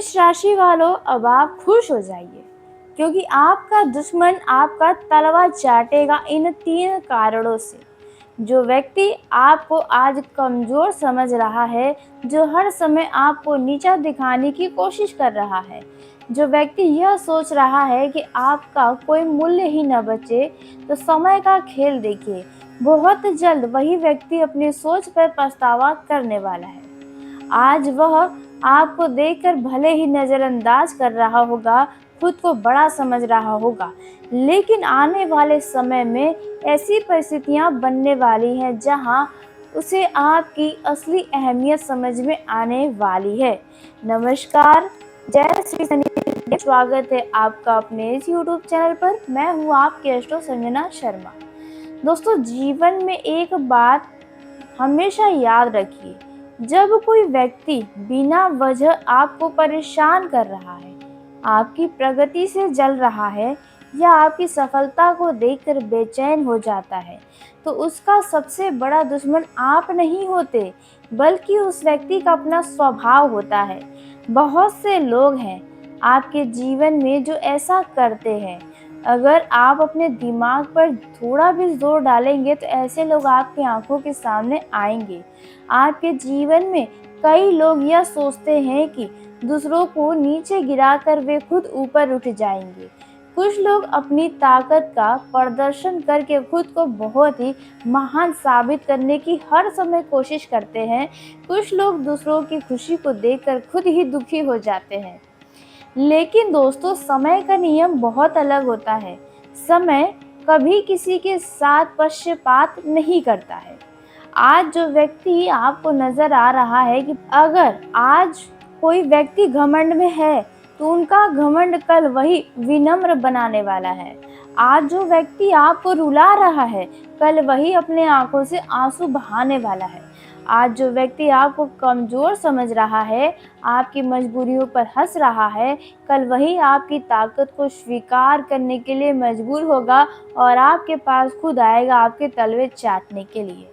मेष राशि वालों, अब आप खुश हो जाइए क्योंकि आपका दुश्मन आपका तलवा चाटेगा इन 3 कारणों से। जो व्यक्ति आपको आज कमज़ोर समझ रहा है, जो हर समय आपको नीचा दिखाने की कोशिश कर रहा है, जो व्यक्ति यह सोच रहा है कि आपका कोई मूल्य ही न बचे, तो समय का खेल देखिए। बहुत जल्द वही व्यक्ति अपनी सोच पर पछतावा करने वाला है। आज वह आपको देखकर भले ही नज़रअंदाज कर रहा होगा, खुद को बड़ा समझ रहा होगा, लेकिन आने वाले समय में ऐसी परिस्थितियाँ बनने वाली हैं जहाँ उसे आपकी असली अहमियत समझ में आने वाली है। नमस्कार, जय श्री शनि। स्वागत है आपका अपने इस यूट्यूब चैनल पर। मैं हूँ आपकी एस्ट्रो संजना शर्मा। दोस्तों, जीवन में एक बात हमेशा याद रखिए, जब कोई व्यक्ति बिना वजह आपको परेशान कर रहा है, आपकी प्रगति से जल रहा है या आपकी सफलता को देखकर बेचैन हो जाता है, तो उसका सबसे बड़ा दुश्मन आप नहीं होते, बल्कि उस व्यक्ति का अपना स्वभाव होता है। बहुत से लोग हैं आपके जीवन में जो ऐसा करते हैं। अगर आप अपने दिमाग पर थोड़ा भी जोर डालेंगे तो ऐसे लोग आपकी आंखों के सामने आएंगे। आपके जीवन में कई लोग यह सोचते हैं कि दूसरों को नीचे गिराकर वे खुद ऊपर उठ जाएंगे। कुछ लोग अपनी ताकत का प्रदर्शन करके खुद को बहुत ही महान साबित करने की हर समय कोशिश करते हैं। कुछ लोग दूसरों की खुशी को देखकर खुद ही दुखी हो जाते हैं। लेकिन दोस्तों, समय का नियम बहुत अलग होता है। समय कभी किसी के साथ पक्षपात नहीं करता है। आज जो व्यक्ति आपको नजर आ रहा है कि अगर आज कोई व्यक्ति घमंड में है, तो उनका घमंड कल वही विनम्र बनाने वाला है। आज जो व्यक्ति आपको रुला रहा है, कल वही अपने आंखों से आंसू बहाने वाला है। आज जो व्यक्ति आपको कमज़ोर समझ रहा है, आपकी मजबूरियों पर हँस रहा है, कल वही आपकी ताकत को स्वीकार करने के लिए मजबूर होगा और आपके पास खुद आएगा आपके तलवे चाटने के लिए।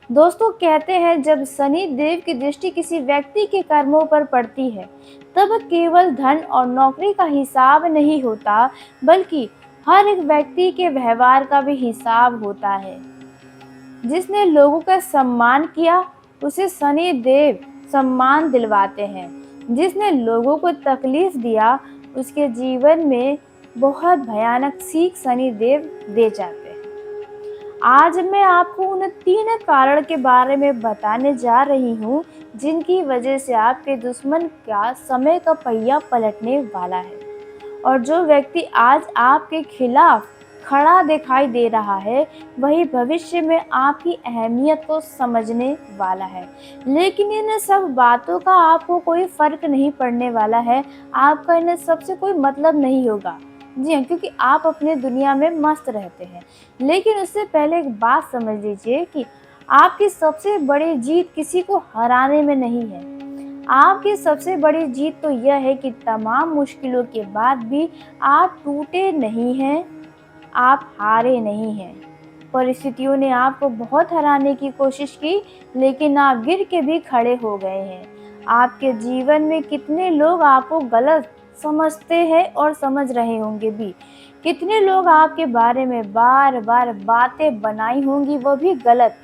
दोस्तों, कहते हैं जब शनि देव की दृष्टि किसी व्यक्ति के कर्मों पर पड़ती है, तब केवल धन और नौकरी का हिसाब नहीं होता, बल्कि हर एक व्यक्ति के व्यवहार का भी हिसाब होता है। जिसने लोगों का सम्मान किया, उसे शनि देव सम्मान दिलवाते हैं। जिसने लोगों को तकलीफ दिया, उसके जीवन में बहुत भयानक सीख शनि देव दे जाते हैं। आज मैं आपको उन 3 कारण के बारे में बताने जा रही हूँ, जिनकी वजह से आपके दुश्मन का समय का पहिया पलटने वाला है। और जो व्यक्ति आज आपके खिलाफ खड़ा दिखाई दे रहा है, वही भविष्य में आपकी अहमियत को समझने वाला है। लेकिन इन सब बातों का आपको कोई फर्क नहीं पड़ने वाला है। आपका इन सब से कोई मतलब नहीं होगा। जी हाँ, क्योंकि आप अपने दुनिया में मस्त रहते हैं। लेकिन उससे पहले एक बात समझ लीजिए कि आपकी सबसे बड़ी जीत किसी को हराने में नहीं है। आपकी सबसे बड़ी जीत तो यह है कि तमाम मुश्किलों के बाद भी आप टूटे नहीं हैं, आप हारे नहीं हैं। परिस्थितियों ने आपको बहुत हराने की कोशिश की, लेकिन आप गिर के भी खड़े हो गए हैं। आपके जीवन में कितने लोग आपको गलत समझते हैं और समझ रहे होंगे भी। कितने लोग आपके बारे में बार बार बातें बनाई होंगी, वो भी गलत।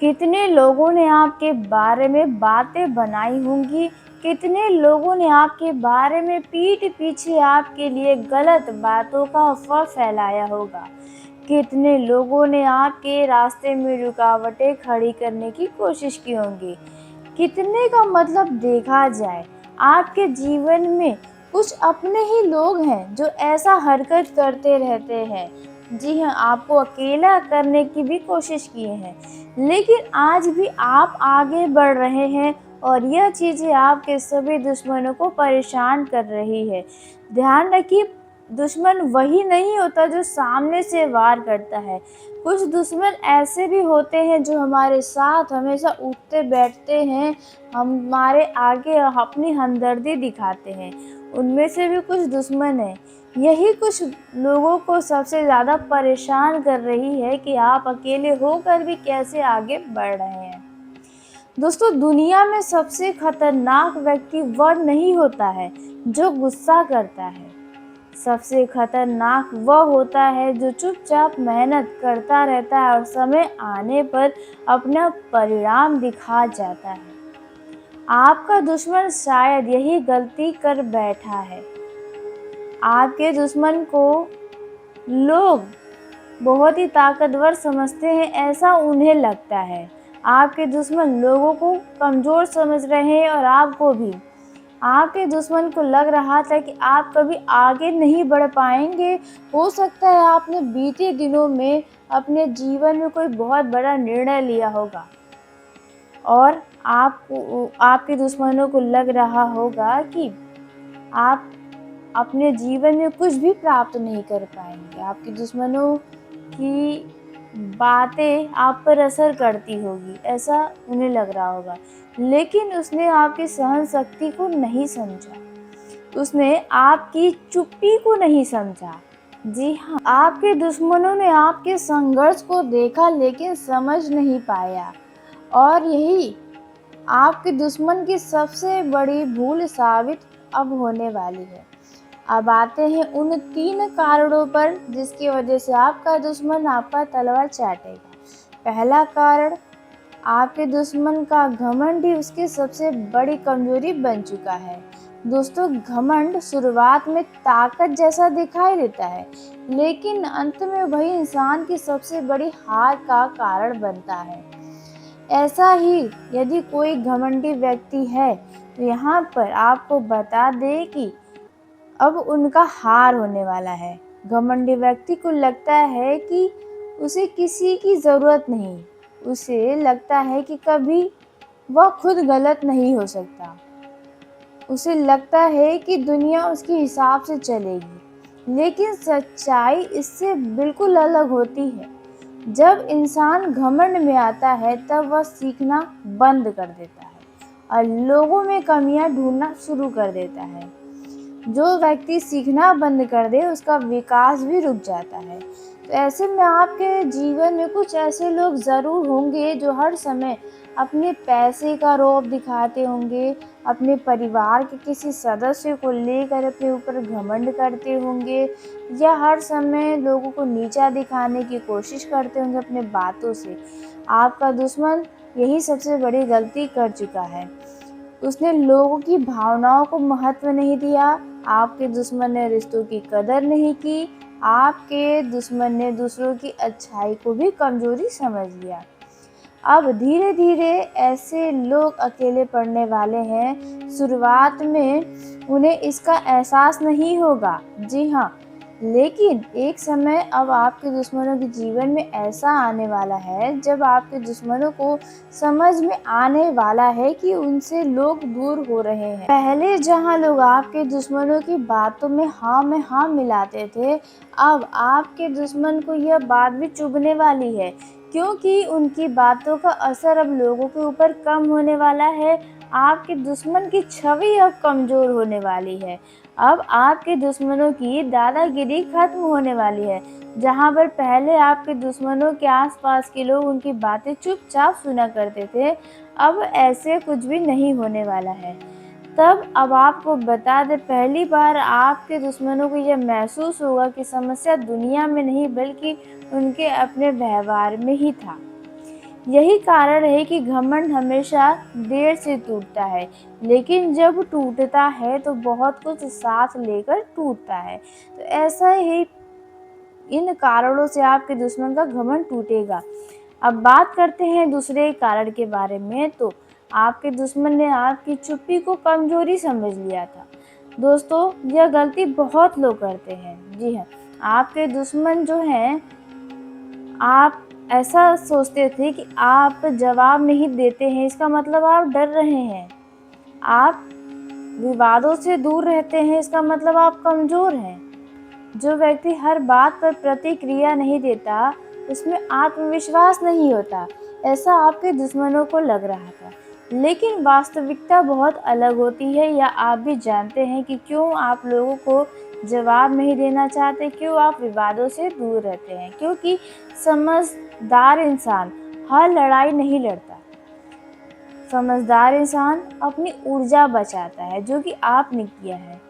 कितने लोगों ने आपके बारे में बातें बनाई होंगी, कितने लोगों ने आपके बारे में पीठ पीछे आपके लिए गलत बातों का अफवाह फैलाया होगा। कितने लोगों ने आपके रास्ते में रुकावटें खड़ी करने की कोशिश की होंगी। कितने का मतलब देखा जाए, आपके जीवन में कुछ अपने ही लोग हैं जो ऐसा हरकत करते रहते हैं। जी हाँ, आपको अकेला करने की भी कोशिश किए हैं, लेकिन आज भी आप आगे बढ़ रहे हैं और यह चीज़ें आपके सभी दुश्मनों को परेशान कर रही है। ध्यान रखिए, दुश्मन वही नहीं होता जो सामने से वार करता है। कुछ दुश्मन ऐसे भी होते हैं जो हमारे साथ हमेशा उठते बैठते हैं, हमारे आगे अपनी हमदर्दी दिखाते हैं। उनमें से भी कुछ दुश्मन हैं। यही कुछ लोगों को सबसे ज़्यादा परेशान कर रही है कि आप अकेले होकर भी कैसे आगे बढ़ रहे हैं। दोस्तों, दुनिया में सबसे खतरनाक व्यक्ति वह नहीं होता है जो गुस्सा करता है। सबसे खतरनाक वह होता है जो चुपचाप मेहनत करता रहता है और समय आने पर अपना परिणाम दिखा जाता है। आपका दुश्मन शायद यही गलती कर बैठा है। आपके दुश्मन को लोग बहुत ही ताकतवर समझते हैं, ऐसा उन्हें लगता है। आपके दुश्मन लोगों को कमज़ोर समझ रहे हैं और आपको भी। आपके दुश्मन को लग रहा था कि आप कभी आगे नहीं बढ़ पाएंगे। हो सकता है आपने बीते दिनों में अपने जीवन में कोई बहुत बड़ा निर्णय लिया होगा और आपको आपके दुश्मनों को लग रहा होगा कि आप अपने जीवन में कुछ भी प्राप्त नहीं कर पाएंगे। आपके दुश्मनों की बातें आप पर असर करती होगी, ऐसा उन्हें लग रहा होगा। लेकिन उसने आपकी सहन शक्ति को नहीं समझा, उसने आपकी चुप्पी को नहीं समझा। जी हाँ, आपके दुश्मनों ने आपके संघर्ष को देखा लेकिन समझ नहीं पाया, और यही आपके दुश्मन की सबसे बड़ी भूल साबित अब होने वाली है। अब आते हैं उन 3 कारणों पर जिसकी वजह से आपका दुश्मन आपका तलवार चाटेगा। पहला कारण, आपके दुश्मन का घमंड ही उसकी सबसे बड़ी कमजोरी बन चुका है। दोस्तों, घमंड शुरुआत में ताकत जैसा दिखाई देता है, लेकिन अंत में वही इंसान की सबसे बड़ी हार का कारण बनता है। ऐसा ही यदि कोई घमंडी व्यक्ति है तो यहाँ पर आपको बता दे कि अब उनका हार होने वाला है। घमंडी व्यक्ति को लगता है कि उसे किसी की ज़रूरत नहीं, उसे लगता है कि कभी वह खुद गलत नहीं हो सकता, उसे लगता है कि दुनिया उसके हिसाब से चलेगी। लेकिन सच्चाई इससे बिल्कुल अलग होती है। जब इंसान घमंड में आता है तब वह सीखना बंद कर देता है और लोगों में कमियां ढूंढना शुरू कर देता है। जो व्यक्ति सीखना बंद कर दे उसका विकास भी रुक जाता है। तो ऐसे में आपके जीवन में कुछ ऐसे लोग ज़रूर होंगे जो हर समय अपने पैसे का रौब दिखाते होंगे, अपने परिवार के किसी सदस्य को लेकर अपने ऊपर घमंड करते होंगे, या हर समय लोगों को नीचा दिखाने की कोशिश करते होंगे अपने बातों से। आपका दुश्मन यही सबसे बड़ी गलती कर चुका है। उसने लोगों की भावनाओं को महत्व नहीं दिया। आपके दुश्मन ने रिश्तों की कदर नहीं की। आपके दुश्मन ने दूसरों की अच्छाई को भी कमजोरी समझ लिया। अब धीरे धीरे ऐसे लोग अकेले पड़ने वाले हैं। शुरुआत में उन्हें इसका एहसास नहीं होगा, जी हाँ, लेकिन एक समय अब आपके दुश्मनों के जीवन में ऐसा आने वाला है जब आपके दुश्मनों को समझ में आने वाला है कि उनसे लोग दूर हो रहे हैं। पहले जहां लोग आपके दुश्मनों की बातों में हाँ मिलाते थे, अब आपके दुश्मन को यह बात भी चुभने वाली है, क्योंकि उनकी बातों का असर अब लोगों के ऊपर कम होने वाला है। आपके दुश्मन की छवि अब कमज़ोर होने वाली है। अब आपके दुश्मनों की दादागिरी खत्म होने वाली है। जहाँ पर पहले आपके दुश्मनों के आसपास के लोग उनकी बातें चुपचाप सुना करते थे, अब ऐसे कुछ भी नहीं होने वाला है। तब अब आपको बता दें, पहली बार आपके दुश्मनों को यह महसूस होगा कि समस्या दुनिया में नहीं बल्कि उनके अपने व्यवहार में ही था। यही कारण है कि घमंड हमेशा देर से टूटता है, लेकिन जब टूटता है तो बहुत कुछ साथ लेकर टूटता है। तो ऐसा ही इन कारणों से आपके दुश्मन का घमंड टूटेगा। अब बात करते हैं दूसरे कारण के बारे में। तो आपके दुश्मन ने आपकी चुप्पी को कमजोरी समझ लिया था। दोस्तों, यह गलती बहुत लोग करते हैं। जी हाँ, आपके दुश्मन जो हैं, आप ऐसा सोचते थे कि आप जवाब नहीं देते हैं, इसका मतलब आप डर रहे हैं। आप विवादों से दूर रहते हैं, इसका मतलब आप कमज़ोर हैं। जो व्यक्ति हर बात पर प्रतिक्रिया नहीं देता, उसमें आत्मविश्वास नहीं होता, ऐसा आपके दुश्मनों को लग रहा था। लेकिन वास्तविकता बहुत अलग होती है। या आप भी जानते हैं कि क्यों आप लोगों को जवाब नहीं देना चाहते, क्यों आप विवादों से दूर रहते हैं? क्योंकि समझदार इंसान हर लड़ाई नहीं लड़ता। समझदार इंसान अपनी ऊर्जा बचाता है जो कि आपने किया है।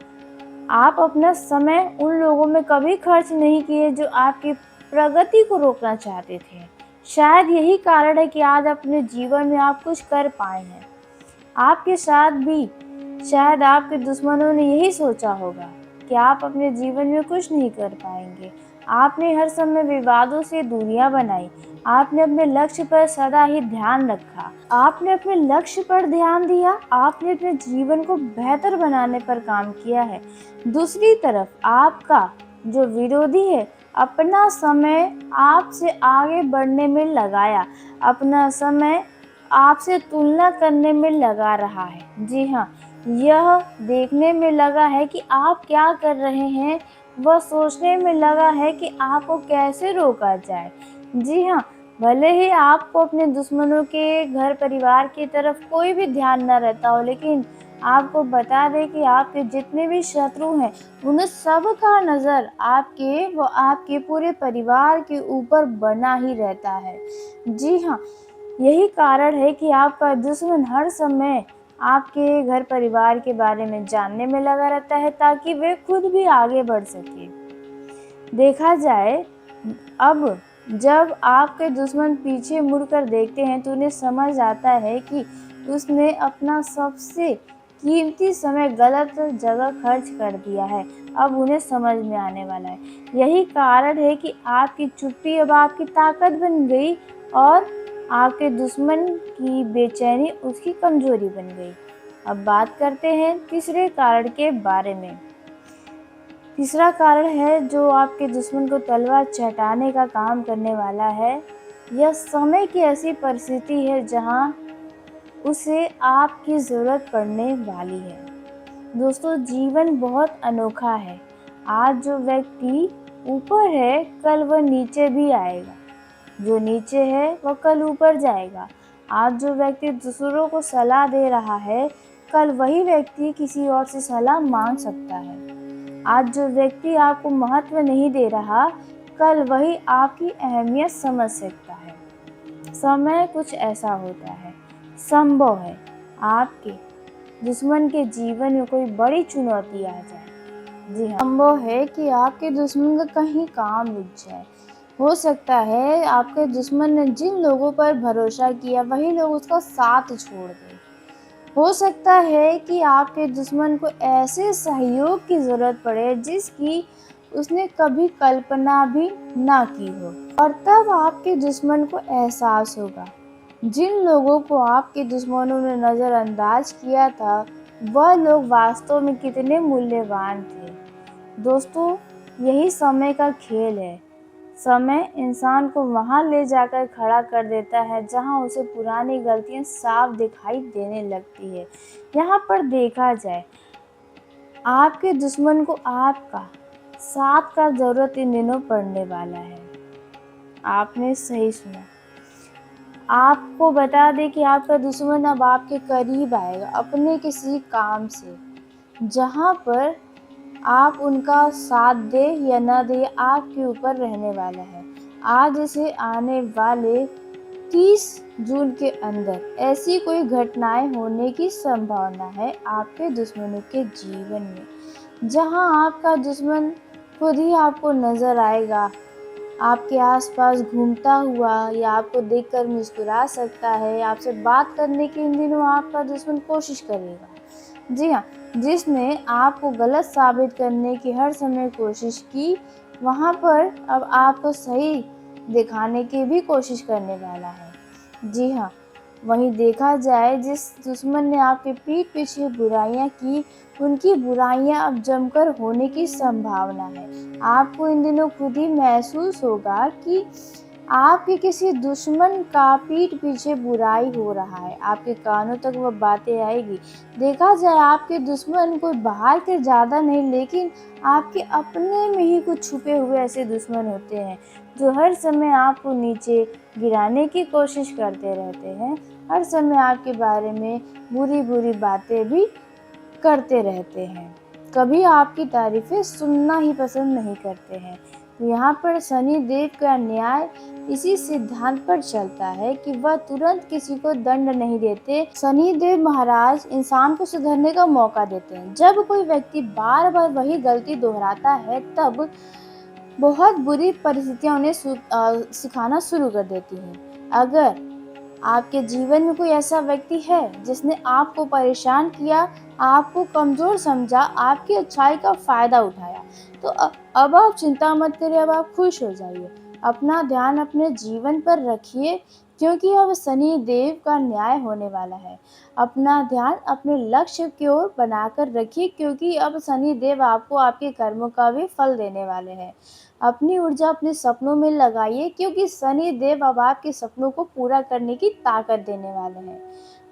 आप अपना समय उन लोगों में कभी खर्च नहीं किए जो आपकी प्रगति को रोकना चाहते थे। शायद यही कारण है कि आज अपने जीवन में आप कुछ कर पाए हैं। आपके साथ भी शायद आपके दुश्मनों ने यही सोचा होगा कि आप अपने जीवन में कुछ नहीं कर पाएंगे। आपने हर समय विवादों से दूरियां बनाई। आपने अपने लक्ष्य पर सदा ही ध्यान रखा। आपने अपने लक्ष्य पर ध्यान दिया। आपने अपने जीवन को बेहतर बनाने पर काम किया है। दूसरी तरफ आपका जो विरोधी है अपना समय आपसे आगे बढ़ने में लगाया, अपना समय आपसे तुलना करने में लगा रहा है। जी हाँ, यह देखने में लगा है कि आप क्या कर रहे हैं, वह सोचने में लगा है कि आपको कैसे रोका जाए। जी हाँ, भले ही आपको अपने दुश्मनों के घर परिवार की तरफ कोई भी ध्यान न रहता हो, लेकिन आपको बता दें कि आपके जितने भी शत्रु हैं, उन्हें सब का नज़र आपके पूरे परिवार के ऊपर बना ही रहता है। जी हाँ, यही कारण है कि आपका दुश्मन हर समय आपके घर परिवार के बारे में जानने में लगा रहता है ताकि वे खुद भी आगे बढ़ सके। देखा जाए, अब जब आपके दुश्मन पीछे मुड़कर देखते हैं तो उन्हें समझ आता है कि उसने अपना सबसे कीमती समय गलत जगह खर्च कर दिया है। अब उन्हें समझ में आने वाला है। यही कारण है कि आपकी चुप्पी अब आपकी ताकत बन गई और आपके दुश्मन की बेचैनी उसकी कमजोरी बन गई। अब बात करते हैं तीसरे कारण के बारे में। तीसरा कारण है जो आपके दुश्मन को तलवार चटाने का काम करने वाला है। यह समय की ऐसी परिस्थिति है जहां उसे आपकी ज़रूरत पड़ने वाली है। दोस्तों, जीवन बहुत अनोखा है। आज जो व्यक्ति ऊपर है कल वह नीचे भी आएगा। जो नीचे है वह कल ऊपर जाएगा। आज जो व्यक्ति दूसरों को सलाह दे रहा है कल वही व्यक्ति किसी और से सलाह मांग सकता है। आज जो व्यक्ति आपको महत्व नहीं दे रहा कल वही आपकी अहमियत समझ सकता है। समय कुछ ऐसा होता है, संभव है आपके दुश्मन के जीवन में कोई बड़ी चुनौती आ जाए। जी हाँ, संभव है कि आपके दुश्मन का कहीं काम रुक जाए। हो सकता है आपके दुश्मन ने जिन लोगों पर भरोसा किया वही लोग उसका साथ छोड़ दें। हो सकता है कि आपके दुश्मन को ऐसे सहयोग की ज़रूरत पड़े जिसकी उसने कभी कल्पना भी ना की हो, और तब आपके दुश्मन को एहसास होगा जिन लोगों को आपके दुश्मनों ने नज़रअंदाज किया था वह लोग वास्तव में कितने मूल्यवान थे। दोस्तों, यही समय का खेल है। समय इंसान को वहां ले जाकर खड़ा कर देता है जहां उसे पुरानी गलतियां साफ दिखाई देने लगती है। यहाँ पर देखा जाए, आपके दुश्मन को आपका साथ का जरूरत इन दिनों पड़ने वाला है। आपने सही सुना। आपको बता दें कि आपका दुश्मन अब आपके करीब आएगा अपने किसी काम से, जहां पर आप उनका साथ दे या न दे आपके ऊपर रहने वाला है। आज से आने वाले 30 जून के अंदर ऐसी कोई घटनाएं होने की संभावना है आपके दुश्मनों के जीवन में, जहां आपका दुश्मन खुद ही आपको नजर आएगा, आपके आसपास घूमता हुआ या आपको देखकर मुस्कुरा सकता है। आपसे बात करने की इन दिनों आपका दुश्मन कोशिश करेगा। जी हाँ, जिसने आपको गलत साबित करने की हर समय कोशिश की, वहाँ पर अब आपको सही दिखाने की भी कोशिश करने वाला है। जी हाँ, वहीं देखा जाए, जिस दुश्मन ने आपके पीठ पीछे बुराइयां की, उनकी बुराइयां अब जमकर होने की संभावना है। आपको इन दिनों खुद ही महसूस होगा कि आपके किसी दुश्मन का पीठ पीछे बुराई हो रहा है। आपके कानों तक वह बातें आएगी। देखा जाए, आपके दुश्मन कोई बाहर के ज़्यादा नहीं, लेकिन आपके अपने में ही कुछ छुपे हुए ऐसे दुश्मन होते हैं जो हर समय आपको नीचे गिराने की कोशिश करते रहते हैं। हर समय आपके बारे में बुरी बुरी बातें भी करते रहते हैं। कभी आपकी तारीफ़ें सुनना ही पसंद नहीं करते हैं। तो यहाँ पर शनि देव का न्याय इसी सिद्धांत पर चलता है कि वह तुरंत किसी को दंड नहीं देते। शनि देव महाराज इंसान को सुधरने का मौका देते हैं। जब कोई व्यक्ति बार बार वही गलती दोहराता है तब बहुत बुरी परिस्थितियां उन्हें सिखाना शुरू कर देती हैं। अगर आपके जीवन में कोई ऐसा व्यक्ति है जिसने आपको परेशान किया, आपको कमज़ोर समझा, आपकी अच्छाई का फ़ायदा उठाया, तो अब आप चिंता मत करिए, अब आप खुश हो जाइए। अपना ध्यान अपने जीवन पर रखिए क्योंकि अब शनि देव का न्याय होने वाला है। अपना ध्यान अपने लक्ष्य की ओर बनाकर रखिए क्योंकि अब शनि देव आपको आपके कर्मों का भी फल देने वाले हैं। अपनी ऊर्जा अपने सपनों में लगाइए क्योंकि शनि देव अब आपके सपनों को पूरा करने की ताकत देने वाले हैं।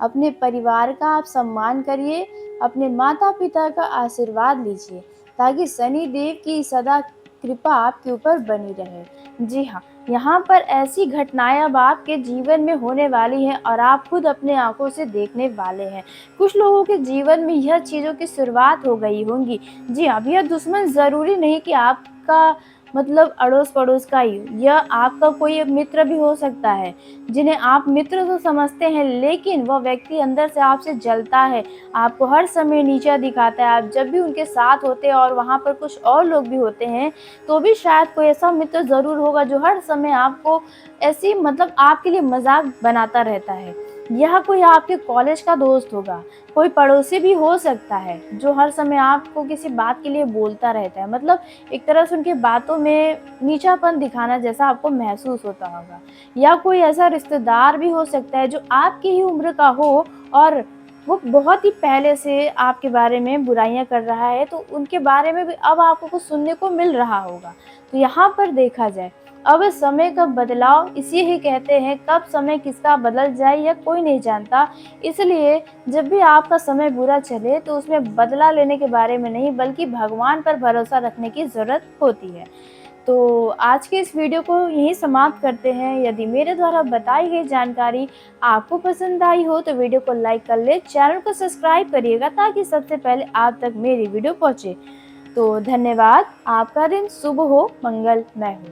अपने परिवार का आप सम्मान करिए, अपने माता-पिता का आशीर्वाद लीजिए ताकि शनि देव की सदा कृपा आपके ऊपर बनी रहे। जी हाँ, यहाँ पर ऐसी घटनाएँ अब आपके जीवन में होने वाली हैं और आप खुद अपने आँखों से देखने वाले हैं। कुछ लोगों के जीवन में यह चीज़ों की शुरुआत हो गई होंगी। जी हाँ, अब यह दुश्मन ज़रूरी नहीं कि आपका मतलब अड़ोस-पड़ोस का ही, यह आपका कोई मित्र भी हो सकता है, जिन्हें आप मित्र तो समझते हैं लेकिन वह व्यक्ति अंदर से आपसे जलता है, आपको हर समय नीचा दिखाता है। आप जब भी उनके साथ होते हैं और वहाँ पर कुछ और लोग भी होते हैं, तो भी शायद कोई ऐसा मित्र ज़रूर होगा जो हर समय आपको ऐसी मतलब आपके लिए मज़ाक बनाता रहता है। यह कोई आपके कॉलेज का दोस्त होगा, कोई पड़ोसी भी हो सकता है, जो हर समय आपको किसी बात के लिए बोलता रहता है। मतलब एक तरह से उनकी बातों में नीचापन दिखाना जैसा आपको महसूस होता होगा। या कोई ऐसा रिश्तेदार भी हो सकता है जो आपकी ही उम्र का हो और वो बहुत ही पहले से आपके बारे में बुराइयाँ कर रहा है, तो उनके बारे में भी अब आपको कुछ सुनने को मिल रहा होगा। तो यहाँ पर देखा जाए, अब समय का बदलाव इसे ही कहते हैं, कब समय किसका बदल जाए यह कोई नहीं जानता। इसलिए जब भी आपका समय बुरा चले तो उसमें बदला लेने के बारे में नहीं बल्कि भगवान पर भरोसा रखने की ज़रूरत होती है। तो आज के इस वीडियो को यहीं समाप्त करते हैं। यदि मेरे द्वारा बताई गई जानकारी आपको पसंद आई हो तो वीडियो को लाइक कर ले, चैनल को सब्सक्राइब करिएगा ताकि सबसे पहले आप तक मेरी वीडियो पहुँचे। तो धन्यवाद, आपका दिन शुभ हो, मंगलमय हो।